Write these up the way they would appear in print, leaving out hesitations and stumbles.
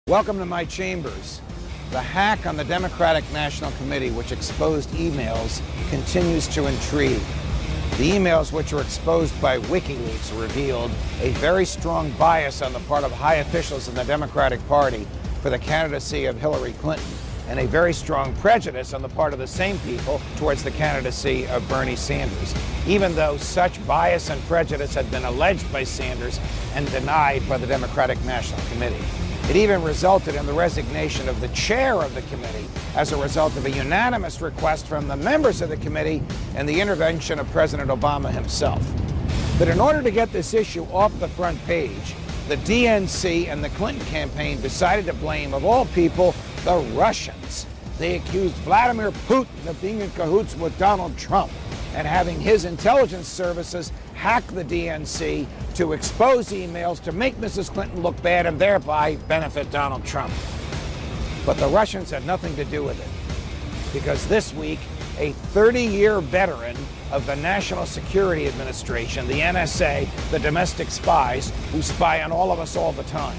Welcome to my chambers. The hack on the Democratic National Committee, which exposed emails, continues to intrigue. The emails, which were exposed by WikiLeaks, revealed a very strong bias on the part of high officials in the Democratic Party for the candidacy of Hillary Clinton, and a very strong prejudice on the part of the same people towards the candidacy of Bernie Sanders, even though such bias and prejudice had been alleged by Sanders and denied by the Democratic National Committee. It even resulted in the resignation of the chair of the committee as a result of a unanimous request from the members of the committee and the intervention of President Obama himself. But in order to get this issue off the front page, the DNC and the Clinton campaign decided to blame, of all people, the Russians. They accused Vladimir Putin of being in cahoots with Donald Trump and having his intelligence services hack the DNC to expose emails to make Mrs. Clinton look bad and thereby benefit Donald Trump. But the Russians had nothing to do with it, because this week, a 30-year veteran of the National Security Administration, the NSA, the domestic spies who spy on all of us all the time,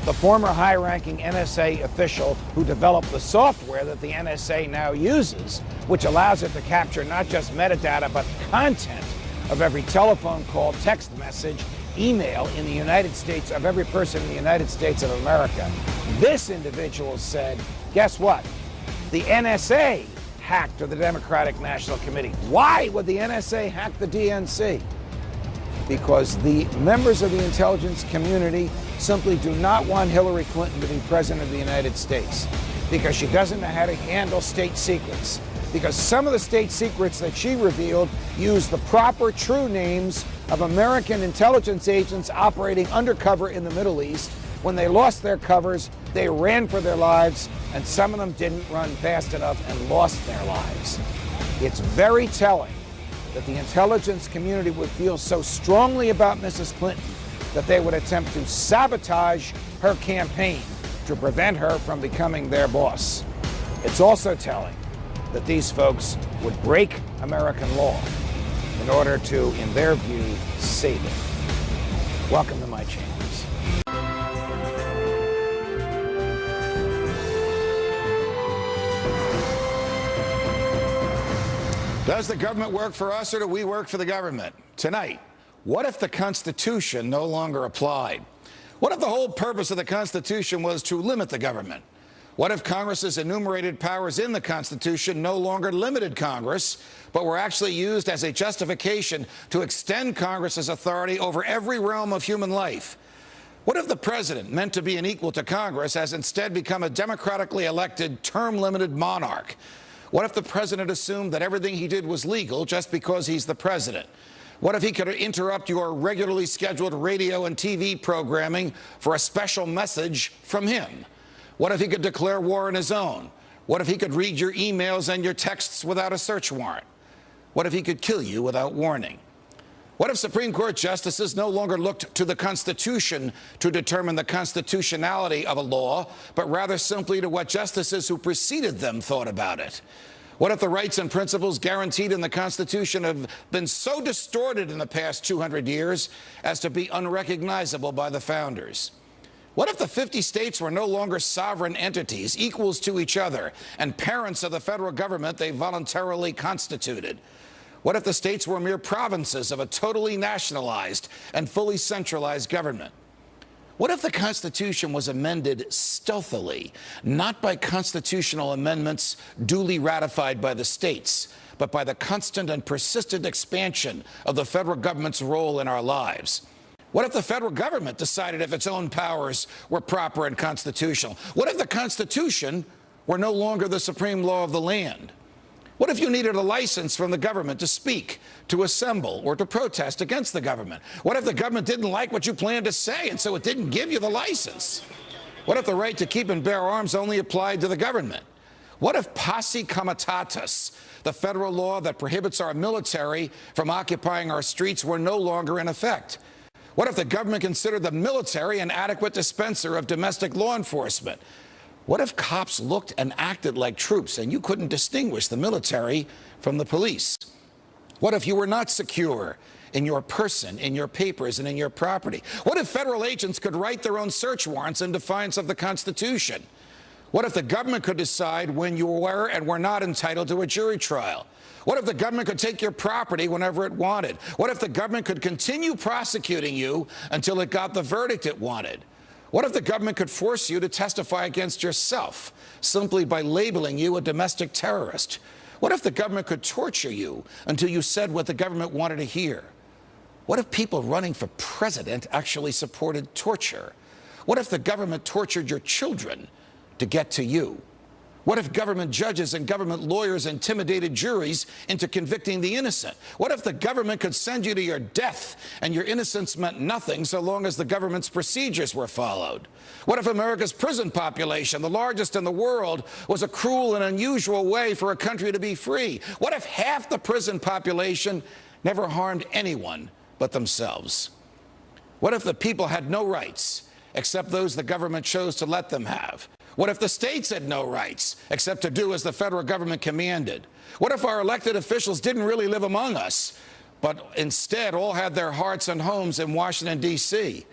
the former high-ranking NSA official who developed the software that the NSA now uses, which allows it to capture not just metadata, but content of every telephone call, text message, email in the United States of every person in the United States of America. This individual said, guess what? The NSA hacked the Democratic National Committee. Why would the NSA hack the DNC? Because the members of the intelligence community simply do not want Hillary Clinton to be president of the United States, because she doesn't know how to handle state secrets, because some of the state secrets that she revealed use the proper true names of American intelligence agents operating undercover in the Middle East. When they lost their covers, they ran for their lives, and some of them didn't run fast enough and lost their lives. It's very telling that the intelligence community would feel so strongly about Mrs. Clinton that they would attempt to sabotage her campaign to prevent her from becoming their boss. It's also telling that these folks would break American law in order to, in their view, save it. Welcome to my chambers. Does the government work for us, or do we work for the government? Tonight, what if the Constitution no longer applied? What if the whole purpose of the Constitution was to limit the government? What if Congress's enumerated powers in the Constitution no longer limited Congress, but were actually used as a justification to extend Congress's authority over every realm of human life? What if the president, meant to be an equal to Congress, has instead become a democratically elected, term-limited monarch? What if the president assumed that everything he did was legal just because he's the president? What if he could interrupt your regularly scheduled radio and TV programming for a special message from him? What if he could declare war on his own? What if he could read your emails and your texts without a search warrant? What if he could kill you without warning? What if Supreme Court justices no longer looked to the Constitution to determine the constitutionality of a law, but rather simply to what justices who preceded them thought about it? What if the rights and principles guaranteed in the Constitution have been so distorted in the past 200 years as to be unrecognizable by the founders? What if the 50 states were no longer sovereign entities, equals to each other, and parents of the federal government they voluntarily constituted? What if the states were mere provinces of a totally nationalized and fully centralized government? What if the Constitution was amended stealthily, not by constitutional amendments duly ratified by the states, but by the constant and persistent expansion of the federal government's role in our lives? What if the federal government decided if its own powers were proper and constitutional? What if the Constitution were no longer the supreme law of the land? What if you needed a license from the government to speak, to assemble, or to protest against the government? What if the government didn't like what you planned to say, and so it didn't give you the license? What if the right to keep and bear arms only applied to the government? What if posse comitatus, the federal law that prohibits our military from occupying our streets, were no longer in effect? What if the government considered the military an adequate dispenser of domestic law enforcement? What if cops looked and acted like troops and you couldn't distinguish the military from the police? What if you were not secure in your person, in your papers, and in your property? What if federal agents could write their own search warrants in defiance of the Constitution? What if the government could decide when you were and were not entitled to a jury trial? What if the government could take your property whenever it wanted? What if the government could continue prosecuting you until it got the verdict it wanted? What if the government could force you to testify against yourself simply by labeling you a domestic terrorist? What if the government could torture you until you said what the government wanted to hear? What if people running for president actually supported torture? What if the government tortured your children to get to you? What if government judges and government lawyers intimidated juries into convicting the innocent? What if the government could send you to your death and your innocence meant nothing so long as the government's procedures were followed? What if America's prison population, the largest in the world, was a cruel and unusual way for a country to be free? What if half the prison population never harmed anyone but themselves? What if the people had no rights except those the government chose to let them have? What if the states had no rights except to do as the federal government commanded? What if our elected officials didn't really live among us, but instead all had their hearts and homes in Washington, D.C.?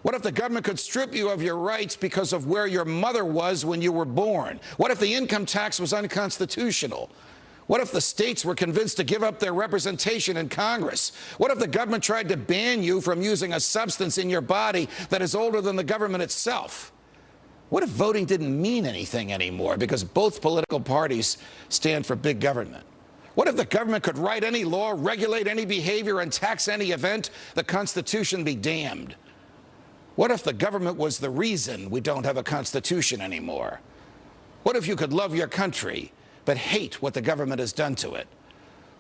What if the government could strip you of your rights because of where your mother was when you were born? What if the income tax was unconstitutional? What if the states were convinced to give up their representation in Congress? What if the government tried to ban you from using a substance in your body that is older than the government itself? What if voting didn't mean anything anymore because both political parties stand for big government? What if the government could write any law, regulate any behavior, and tax any event? The Constitution be damned. What if the government was the reason we don't have a Constitution anymore? What if you could love your country but hate what the government has done to it?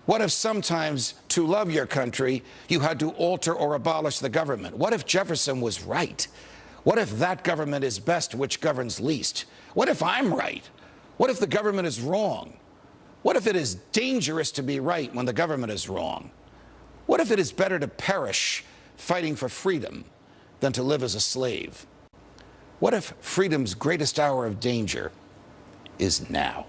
What if sometimes to love your country you had to alter or abolish the government? What if Jefferson was right? What if that government is best which governs least? What if I'm right? What if the government is wrong? What if it is dangerous to be right when the government is wrong? What if it is better to perish fighting for freedom than to live as a slave? What if freedom's greatest hour of danger is now?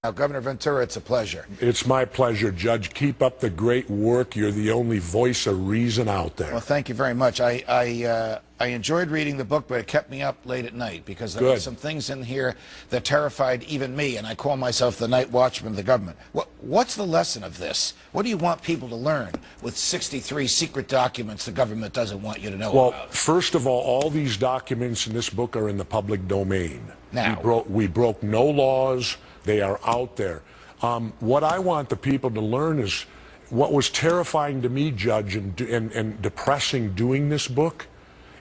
Now, Governor Ventura, it's a pleasure. It's my pleasure, Judge. Keep up the great work. You're the only voice of reason out there. Well, thank you very much. I enjoyed reading the book, but it kept me up late at night because there were some things in here that terrified even me, and I call myself the night watchman of the government. What's the lesson of this? What do you want people to learn with 63 secret documents the government doesn't want you to know about? Well, first of all these documents in this book are in the public domain. Now, we broke no laws. They are out there. What I want the people to learn is what was terrifying to me, Judge, and depressing doing this book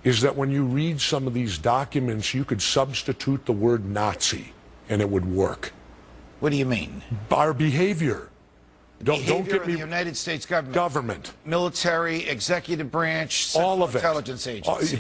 is that when you read some of these documents, you could substitute the word Nazi and it would work. What do you mean? Our behavior. Don't get me. The United States government. Government. Military, executive branch, Central Intelligence Agency.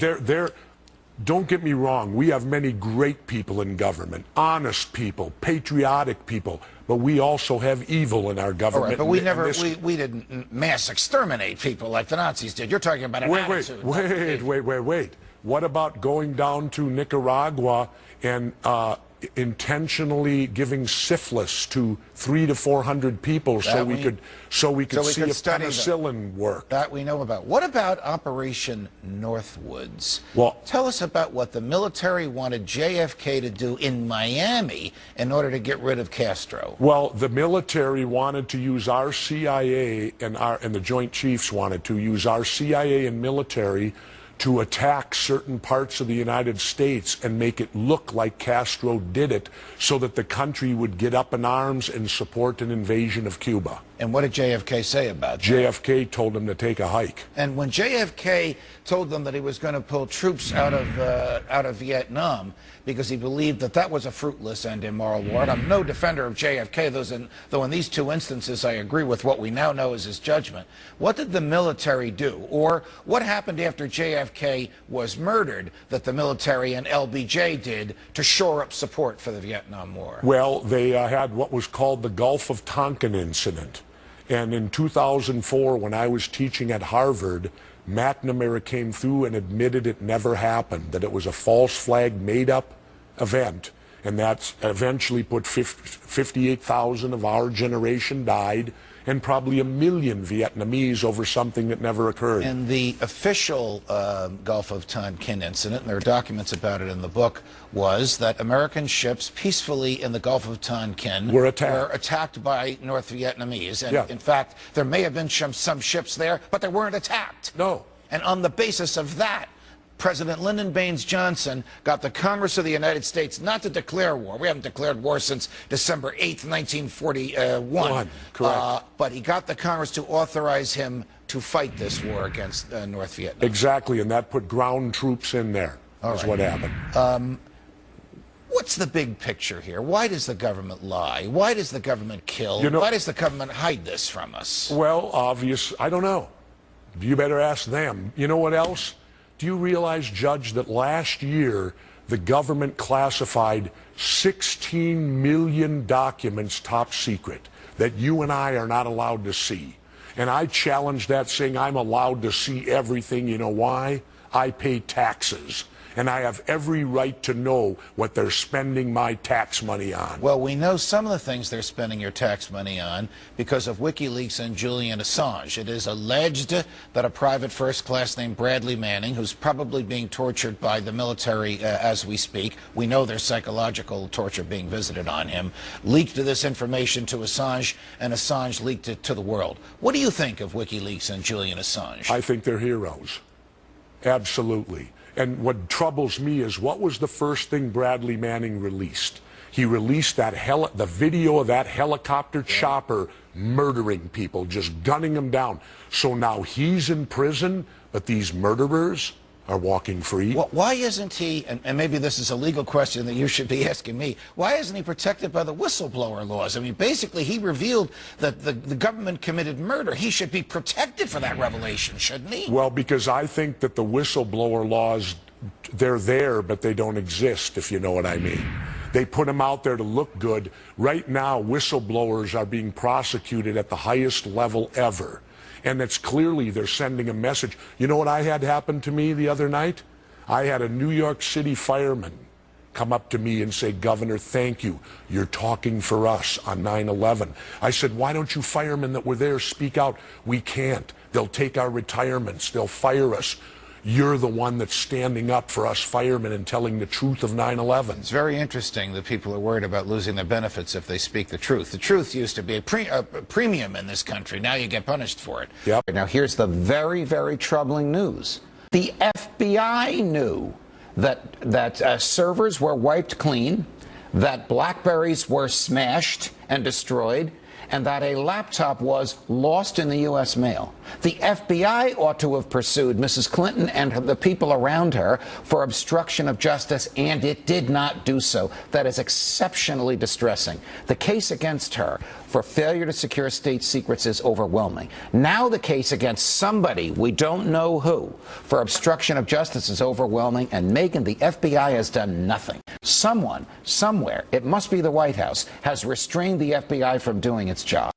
Don't get me wrong, we have many great people in government, honest people, patriotic people, but we also have evil in our government. All right, but we didn't mass exterminate people like the Nazis did. You're talking about an attitude. Wait. What about going down to Nicaragua and intentionally giving syphilis to 300 to 400 people so we could see if penicillin worked? That we know about. What about Operation Northwoods? Well, tell us about what the military wanted JFK to do in Miami in order to get rid of Castro. Well, the military wanted to use our CIA and the Joint Chiefs wanted to use our CIA and military to attack certain parts of the United States and make it look like Castro did it so that the country would get up in arms and support an invasion of Cuba. And what did JFK say about that? JFK told him to take a hike. And when JFK told them that he was going to pull troops out of Vietnam because he believed that that was a fruitless and immoral war, and I'm no defender of JFK, though in these two instances I agree with what we now know is his judgment, what did the military do? Or what happened after JFK was murdered that the military and LBJ did to shore up support for the Vietnam War? Well, they had what was called the Gulf of Tonkin incident. And in 2004, when I was teaching at Harvard, McNamara came through and admitted it never happened, that it was a false flag made-up event, and that's eventually put 58,000 of our generation died, and probably 1 million Vietnamese over something that never occurred. And the official Gulf of Tonkin incident, and there are documents about it in the book, was that American ships peacefully in the Gulf of Tonkin were attacked by North Vietnamese. And yeah. in fact, there may have been some ships there, but they weren't attacked. No. And on the basis of that, President Lyndon Baines Johnson got the Congress of the United States not to declare war. We haven't declared war since December 8th, 1941. Correct. But he got the Congress to authorize him to fight this war against North Vietnam. Exactly, and that put ground troops in there. That's what happened. What's the big picture here? Why does the government lie? Why does the government kill? Why does the government hide this from us? Well, I don't know. You better ask them. You know what else? Do you realize, Judge, that last year the government classified 16 million documents top secret that you and I are not allowed to see? And I challenge that, saying I'm allowed to see everything. You know why? I pay taxes. And I have every right to know what they're spending my tax money on. Well, we know some of the things they're spending your tax money on because of WikiLeaks and Julian Assange. It is alleged that a private first class named Bradley Manning, who's probably being tortured by the military as we speak, we know there's psychological torture being visited on him, leaked this information to Assange, and Assange leaked it to the world. What do you think of WikiLeaks and Julian Assange? I think they're heroes. Absolutely. And what troubles me is, what was the first thing Bradley Manning released? He released the video of that helicopter chopper murdering people, just gunning them down. So now he's in prison, but these murderers are walking free. Well, why isn't he, and maybe this is a legal question that you should be asking me, why isn't he protected by the whistleblower laws? I mean, basically, he revealed that the government committed murder. He should be protected for that revelation, shouldn't he? Well, because I think that the whistleblower laws, they're there, but they don't exist, if you know what I mean. They put them out there to look good. Right now, whistleblowers are being prosecuted at the highest level ever. And it's clearly they're sending a message. You know what I had happen to me the other night? I had a New York City fireman come up to me and say, "Governor, thank you. You're talking for us on 9/11. I said, "Why don't you firemen that were there speak out?" "We can't. They'll take our retirements. They'll fire us. You're the one that's standing up for us firemen and telling the truth of 9/11. It's very interesting that people are worried about losing their benefits if they speak the truth. The truth used to be a premium in this country. Now you get punished for it. Yep. Now here's the very, very troubling news. The FBI knew that servers were wiped clean, that BlackBerries were smashed and destroyed, and that a laptop was lost in the U.S. mail. The FBI ought to have pursued Mrs. Clinton and the people around her for obstruction of justice, and it did not do so. That is exceptionally distressing. The case against her for failure to secure state secrets is overwhelming. Now the case against somebody, we don't know who, for obstruction of justice is overwhelming, and Megan, the FBI has done nothing. Someone, somewhere, it must be the White House, has restrained the FBI from doing its job.